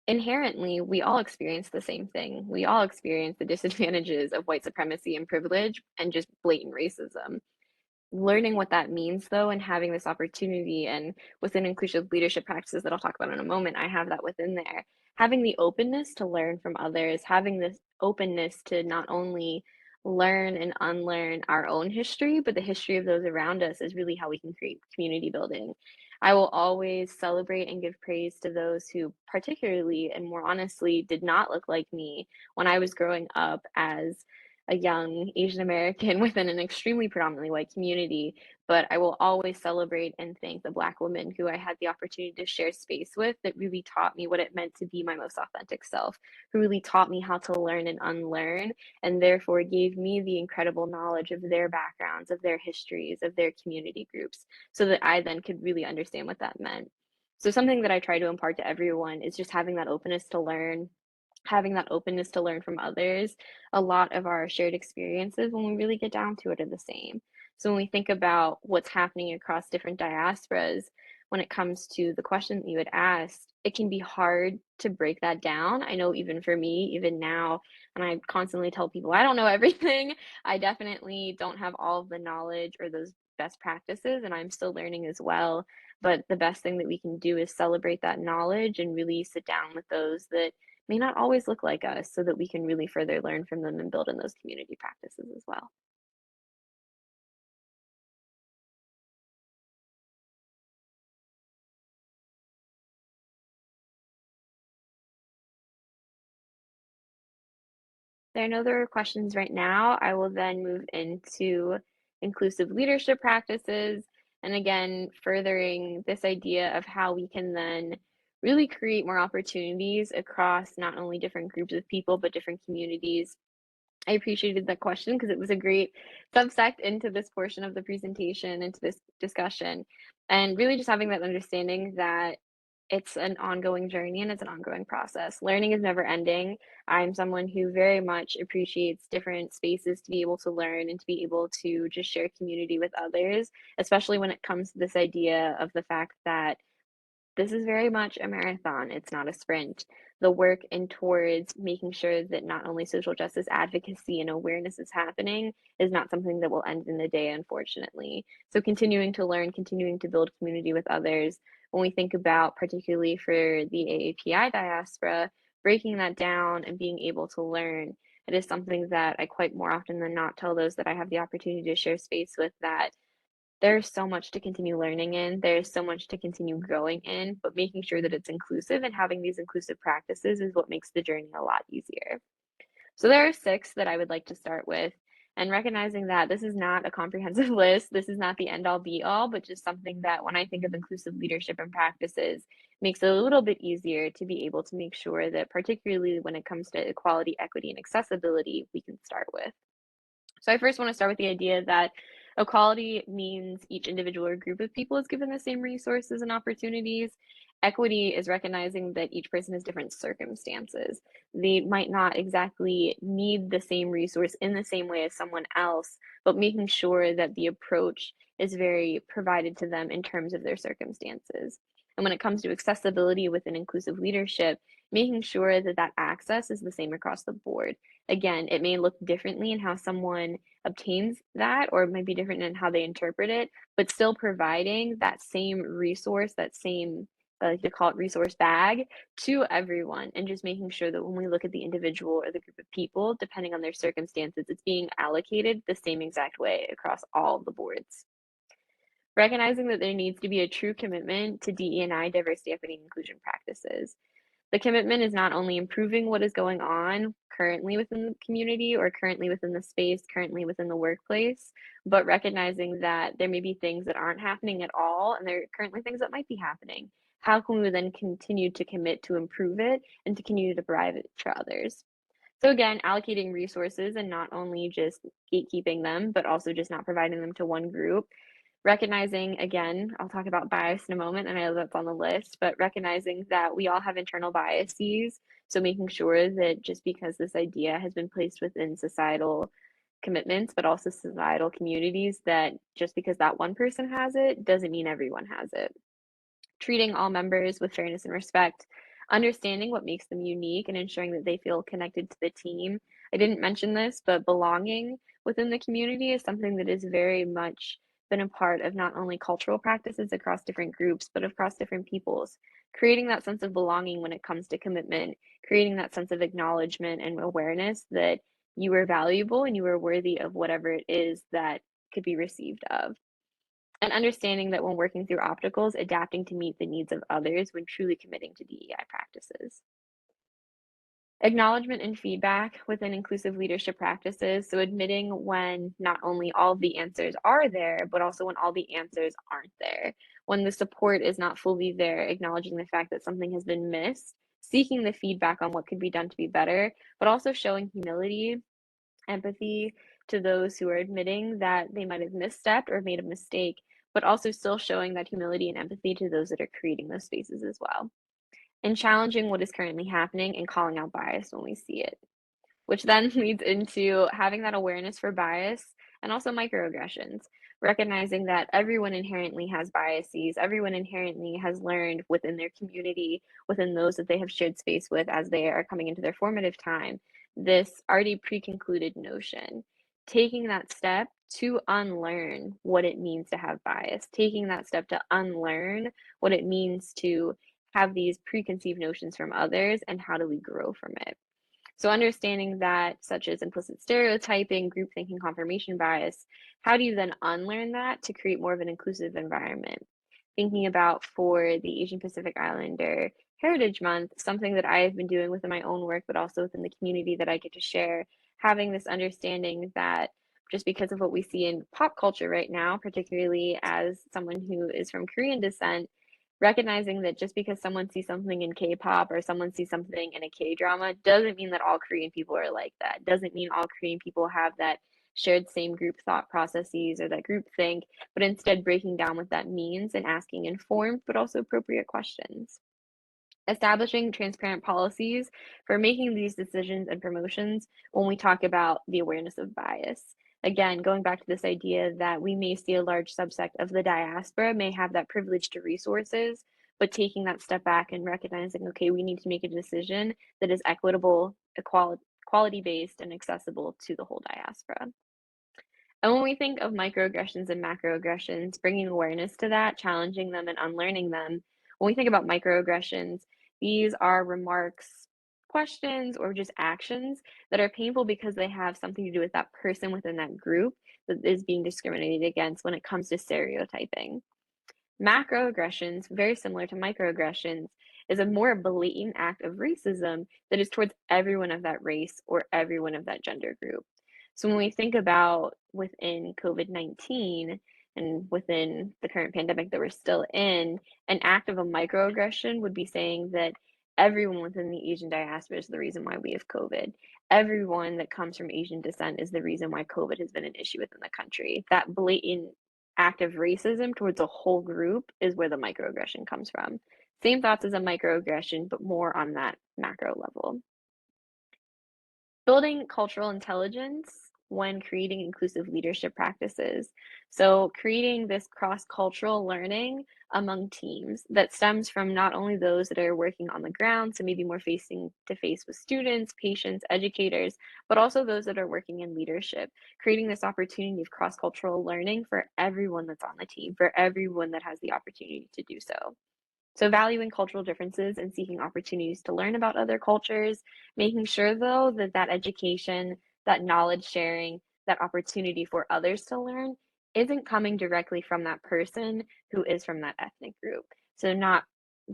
inherently, we all experience the same thing. We all experience the disadvantages of white supremacy and privilege and just blatant racism. Learning what that means though, and having this opportunity, and within inclusive leadership practices that I'll talk about in a moment, I have that within there. Having the openness to learn from others, having this openness to not only learn and unlearn our own history, but the history of those around us is really how we can create community building. I will always celebrate and give praise to those who particularly and more honestly did not look like me when I was growing up as a young Asian American within an extremely predominantly white community, but I will always celebrate and thank the Black women who I had the opportunity to share space with that really taught me what it meant to be my most authentic self, who really taught me how to learn and unlearn, and therefore gave me the incredible knowledge of their backgrounds, of their histories, of their community groups, so that I then could really understand what that meant. So something that I try to impart to everyone is just having that openness to learn, having that openness to learn from others. A lot of our shared experiences, when we really get down to it, are the same. So when we think about what's happening across different diasporas, when it comes to the question that you had asked, it can be hard to break that down. I know even for me, even now, and I constantly tell people I don't know everything. I definitely don't have all of the knowledge or those best practices, and I'm still learning as well. But the best thing that we can do is celebrate that knowledge and really sit down with those that may not always look like us so that we can really further learn from them and build in those community practices as well. There are no other questions right now. I will then move into inclusive leadership practices. And again, furthering this idea of how we can then really create more opportunities across not only different groups of people, but different communities. I appreciated that question because it was a great subsect into this portion of the presentation, into this discussion, and really just having that understanding that it's an ongoing journey and it's an ongoing process. Learning is never ending. I'm someone who very much appreciates different spaces to be able to learn and to be able to just share community with others, especially when it comes to this idea of the fact that this is very much a marathon, it's not a sprint. The work and towards making sure that not only social justice advocacy and awareness is happening is not something that will end in a day, unfortunately. So continuing to learn, continuing to build community with others. When we think about, particularly for the AAPI diaspora, breaking that down and being able to learn. It is something that I quite more often than not tell those that I have the opportunity to share space with, that there's so much to continue learning in, there's so much to continue growing in, but making sure that it's inclusive and having these inclusive practices is what makes the journey a lot easier. So there are 6 that I would like to start with, and recognizing that this is not a comprehensive list, this is not the end all be all, but just something that when I think of inclusive leadership and practices, makes it a little bit easier to be able to make sure that, particularly when it comes to equality, equity, and accessibility, we can start with. So I first want to start with the idea that equality means each individual or group of people is given the same resources and opportunities. Equity is recognizing that each person has different circumstances. They might not exactly need the same resource in the same way as someone else, but making sure that the approach is very provided to them in terms of their circumstances. And when it comes to accessibility within inclusive leadership, making sure that that access is the same across the board. Again, it may look differently in how someone obtains that, or it might be different in how they interpret it, but still providing that same resource, that same, I like to call it resource bag, to everyone, and just making sure that when we look at the individual or the group of people, depending on their circumstances, it's being allocated the same exact way across all of the boards. Recognizing that there needs to be a true commitment to DE&I, diversity, equity, and inclusion practices. The commitment is not only improving what is going on currently within the community or currently within the space, currently within the workplace, but recognizing that there may be things that aren't happening at all, and there are currently things that might be happening. How can we then continue to commit to improve it and to continue to provide it for others? So again, allocating resources and not only just gatekeeping them, but also just not providing them to one group. Recognizing, again, I'll talk about bias in a moment, and I know that's on the list, but recognizing that we all have internal biases. So making sure that just because this idea has been placed within societal commitments, but also societal communities, that just because that one person has it doesn't mean everyone has it. Treating all members with fairness and respect, understanding what makes them unique, and ensuring that they feel connected to the team. I didn't mention this, but belonging within the community is something that is very much been a part of not only cultural practices across different groups, but across different peoples. Creating that sense of belonging when it comes to commitment, creating that sense of acknowledgement and awareness that you are valuable and you are worthy of whatever it is that could be received of. And understanding that when working through obstacles, adapting to meet the needs of others when truly committing to DEI practices. Acknowledgement and feedback within inclusive leadership practices. So admitting when not only all of the answers are there, but also when all the answers aren't there. When the support is not fully there, acknowledging the fact that something has been missed, seeking the feedback on what could be done to be better, but also showing humility, empathy to those who are admitting that they might have misstepped or made a mistake, but also still showing that humility and empathy to those that are creating those spaces as well. And challenging what is currently happening and calling out bias when we see it, which then leads into having that awareness for bias and also microaggressions, recognizing that everyone inherently has biases, everyone inherently has learned within their community, within those that they have shared space with as they are coming into their formative time, this already pre-concluded notion. Taking that step to unlearn what it means to have bias, taking that step to unlearn what it means to have these preconceived notions from others, and how do we grow from it. So understanding that, such as implicit stereotyping, group thinking, confirmation bias, how do you then unlearn that to create more of an inclusive environment? Thinking about for the Asian Pacific Islander Heritage Month, something that I have been doing within my own work, but also within the community that I get to share, having this understanding that just because of what we see in pop culture right now, particularly as someone who is from Korean descent, recognizing that just because someone sees something in K-pop or someone sees something in a K-drama doesn't mean that all Korean people are like that. Doesn't mean all Korean people have that shared same group thought processes or that group think, but instead breaking down what that means and asking informed but also appropriate questions. Establishing transparent policies for making these decisions and promotions when we talk about the awareness of bias. Again, going back to this idea that we may see a large subset of the diaspora may have that privilege to resources, but taking that step back and recognizing, okay, we need to make a decision that is equitable, quality-based, and accessible to the whole diaspora. And when we think of microaggressions and macroaggressions, bringing awareness to that, challenging them and unlearning them, when we think about microaggressions, these are remarks, questions or just actions that are painful because they have something to do with that person within that group that is being discriminated against when it comes to stereotyping. Macroaggressions, very similar to microaggressions, is a more blatant act of racism that is towards everyone of that race or everyone of that gender group. So when we think about within COVID-19 and within the current pandemic that we're still in, an act of a microaggression would be saying that everyone within the Asian diaspora is the reason why we have COVID. Everyone that comes from Asian descent is the reason why COVID has been an issue within the country. That blatant act of racism towards a whole group is where the microaggression comes from. Same thoughts as a microaggression, but more on that macro level. Building cultural intelligence when creating inclusive leadership practices. So creating this cross-cultural learning among teams that stems from not only those that are working on the ground, so maybe more facing to face with students, patients, educators, but also those that are working in leadership, creating this opportunity of cross-cultural learning for everyone that's on the team, for everyone that has the opportunity to do so. So valuing cultural differences and seeking opportunities to learn about other cultures, making sure though that that education, that knowledge sharing, that opportunity for others to learn isn't coming directly from that person who is from that ethnic group. So not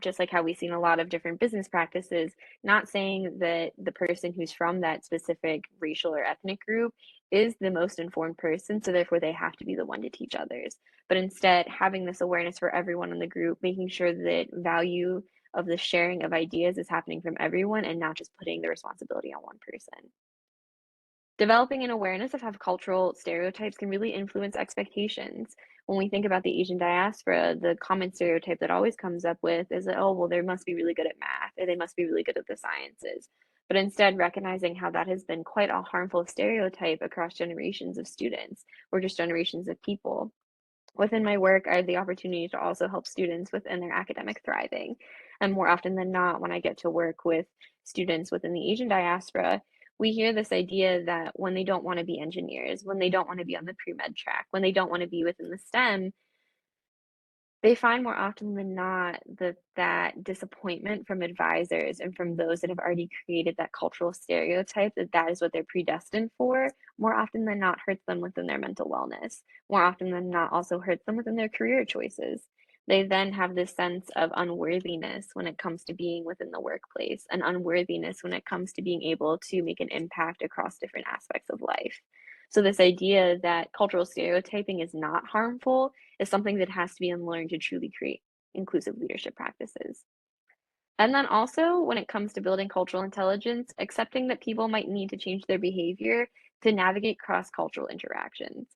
just like how we've seen a lot of different business practices, not saying that the person who's from that specific racial or ethnic group is the most informed person, so therefore they have to be the one to teach others, but instead having this awareness for everyone in the group, making sure that value of the sharing of ideas is happening from everyone and not just putting the responsibility on one person. Developing an awareness of how cultural stereotypes can really influence expectations. When we think about the Asian diaspora, the common stereotype that always comes up with is that, oh, well, they must be really good at math or they must be really good at the sciences. But instead, recognizing how that has been quite a harmful stereotype across generations of students or just generations of people. Within my work, I have the opportunity to also help students within their academic thriving. And more often than not, when I get to work with students within the Asian diaspora, we hear this idea that when they don't want to be engineers, when they don't want to be on the pre-med track, when they don't want to be within the STEM, they find more often than not that that disappointment from advisors and from those that have already created that cultural stereotype that that is what they're predestined for, more often than not hurts them within their mental wellness, more often than not also hurts them within their career choices. They then have this sense of unworthiness when it comes to being within the workplace, and unworthiness when it comes to being able to make an impact across different aspects of life. So this idea that cultural stereotyping is not harmful is something that has to be unlearned to truly create inclusive leadership practices. And then also, when it comes to building cultural intelligence, accepting that people might need to change their behavior to navigate cross-cultural interactions.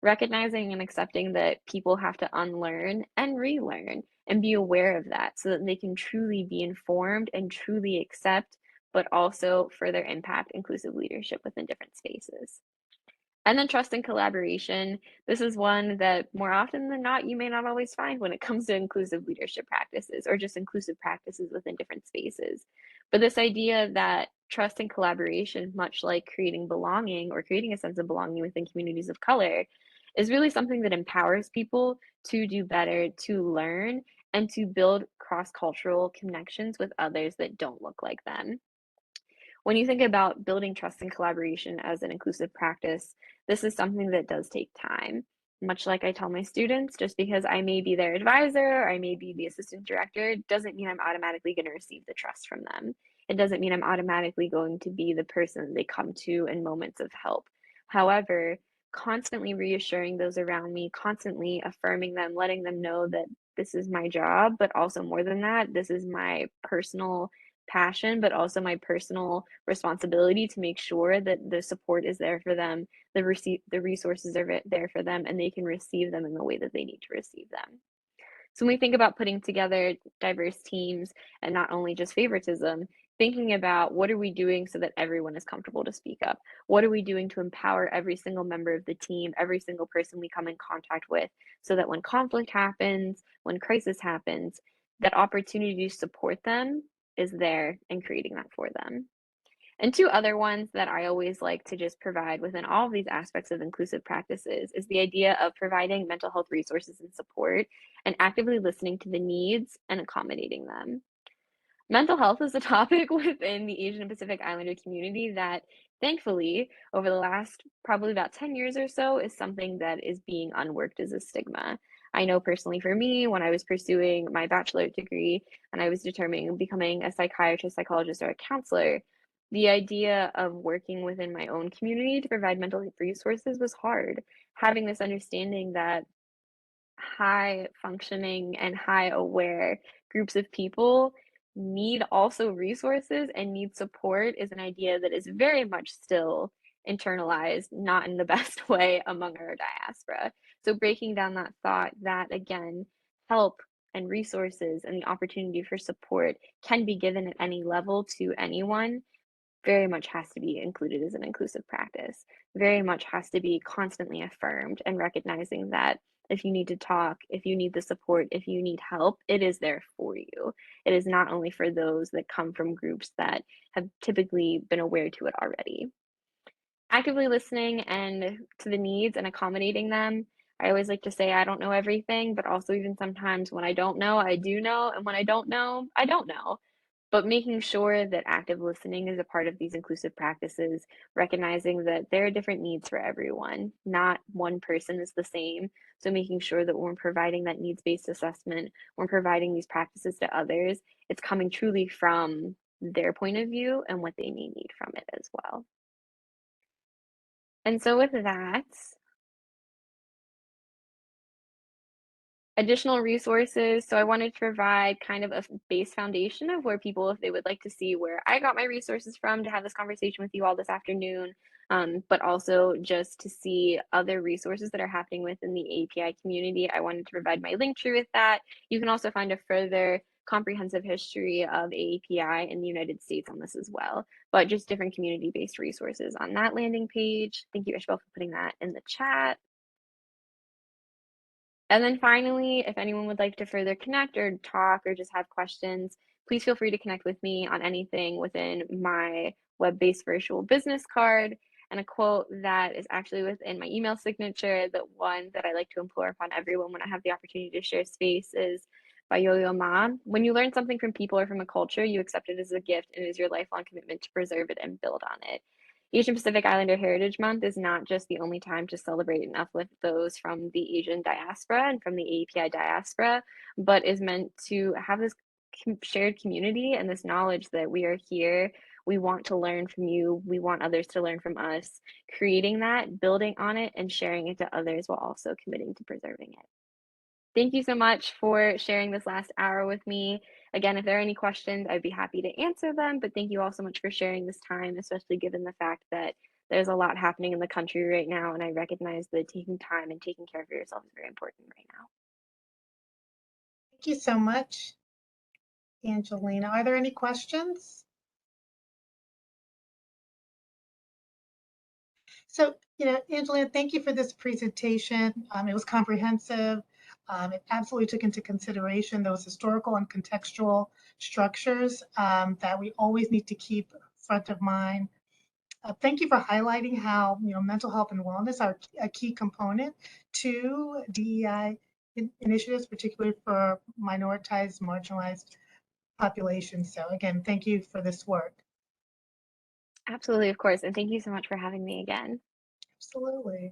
Recognizing and accepting that people have to unlearn and relearn and be aware of that so that they can truly be informed and truly accept, but also further impact inclusive leadership within different spaces. And then trust and collaboration. This is one that more often than not, you may not always find when it comes to inclusive leadership practices or just inclusive practices within different spaces. But this idea that trust and collaboration, much like creating belonging or creating a sense of belonging within communities of color, is really something that empowers people to do better, to learn, and to build cross-cultural connections with others that don't look like them. When you think about building trust and collaboration as an inclusive practice, this is something that does take time. Much like I tell my students, just because I may be their advisor or I may be the assistant director doesn't mean I'm automatically going to receive the trust from them. It doesn't mean I'm automatically going to be the person they come to in moments of help. However, constantly reassuring those around me, constantly affirming them, letting them know that this is my job, but also more than that, this is my personal passion, but also my personal responsibility to make sure that the support is there for them, the resources are there for them, and they can receive them in the way that they need to receive them. So when we think about putting together diverse teams and not only just favoritism, thinking about what are we doing so that everyone is comfortable to speak up? What are we doing to empower every single member of the team, every single person we come in contact with, so that when conflict happens, when crisis happens, that opportunity to support them is there and creating that for them. And two other ones that I always like to just provide within all of these aspects of inclusive practices is the idea of providing mental health resources and support and actively listening to the needs and accommodating them. Mental health is a topic within the Asian and Pacific Islander community that, thankfully, over the last probably about 10 years or so, is something that is being unworked as a stigma. I know personally for me, when I was pursuing my bachelor's degree and I was determining becoming a psychiatrist, psychologist, or a counselor, the idea of working within my own community to provide mental health resources was hard. Having this understanding that high functioning and high aware groups of people need also resources and need support is an idea that is very much still internalized, not in the best way among our diaspora. So breaking down that thought that again, help and resources and the opportunity for support can be given at any level to anyone very much has to be included as an inclusive practice, very much has to be constantly affirmed and recognizing that if you need to talk, if you need the support, if you need help, it is there for you. It is not only for those that come from groups that have typically been aware to it already. Actively listening and to the needs and accommodating them. I always like to say I don't know everything, but also even sometimes when I don't know, I do know, and when I don't know, I don't know. But making sure that active listening is a part of these inclusive practices, recognizing that there are different needs for everyone. Not one person is the same. So making sure that when we're providing that needs-based assessment, when we're providing these practices to others, it's coming truly from their point of view and what they may need from it as well. And so with that, additional resources. So I wanted to provide kind of a base foundation of where people, if they would like to see where I got my resources from to have this conversation with you all this afternoon, but also just to see other resources that are happening within the API community. I wanted to provide my link tree with that. You can also find a further comprehensive history of API in the United States on this as well, but just different community-based resources on that landing page. Thank you, Ishbel, for putting that in the chat. And then finally, if anyone would like to further connect or talk or just have questions, please feel free to connect with me on anything within my web-based virtual business card. And a quote that is actually within my email signature, the one that I like to implore upon everyone when I have the opportunity to share space is by Yo-Yo Ma. When you learn something from people or from a culture, you accept it as a gift and it is your lifelong commitment to preserve it and build on it. Asian Pacific Islander Heritage Month is not just the only time to celebrate and uplift those from the Asian diaspora and from the API diaspora, but is meant to have this shared community and this knowledge that we are here. We want to learn from you. We want others to learn from us. Creating that, building on it, and sharing it to others while also committing to preserving it. Thank you so much for sharing this last hour with me. Again, if there are any questions, I'd be happy to answer them, but thank you all so much for sharing this time, especially given the fact that there's a lot happening in the country right now, and I recognize that taking time and taking care of yourself is very important right now. Thank you so much, Angelina. Are there any questions? So, Angelina, thank you for this presentation. It was comprehensive. It absolutely took into consideration those historical and contextual structures that we always need to keep front of mind. Thank you for highlighting how mental health and wellness are a key component to DEI initiatives, particularly for minoritized, marginalized populations. So again, thank you for this work. Absolutely, of course, and thank you so much for having me again. Absolutely.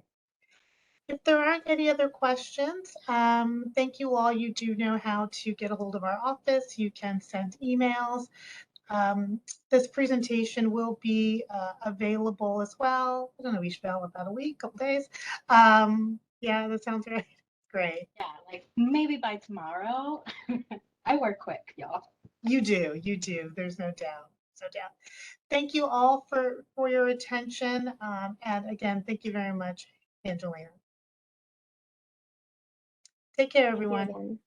If there aren't any other questions, thank you all. You do know how to get a hold of our office. You can send emails. This presentation will be available as well. I don't know, Ishbel, about a week, couple days. Yeah, that sounds right. Great. Yeah, like maybe by tomorrow. I work quick, y'all. You do. There's no doubt. No doubt. Thank you all for your attention. And again, thank you very much, Angelina. Take care, everyone.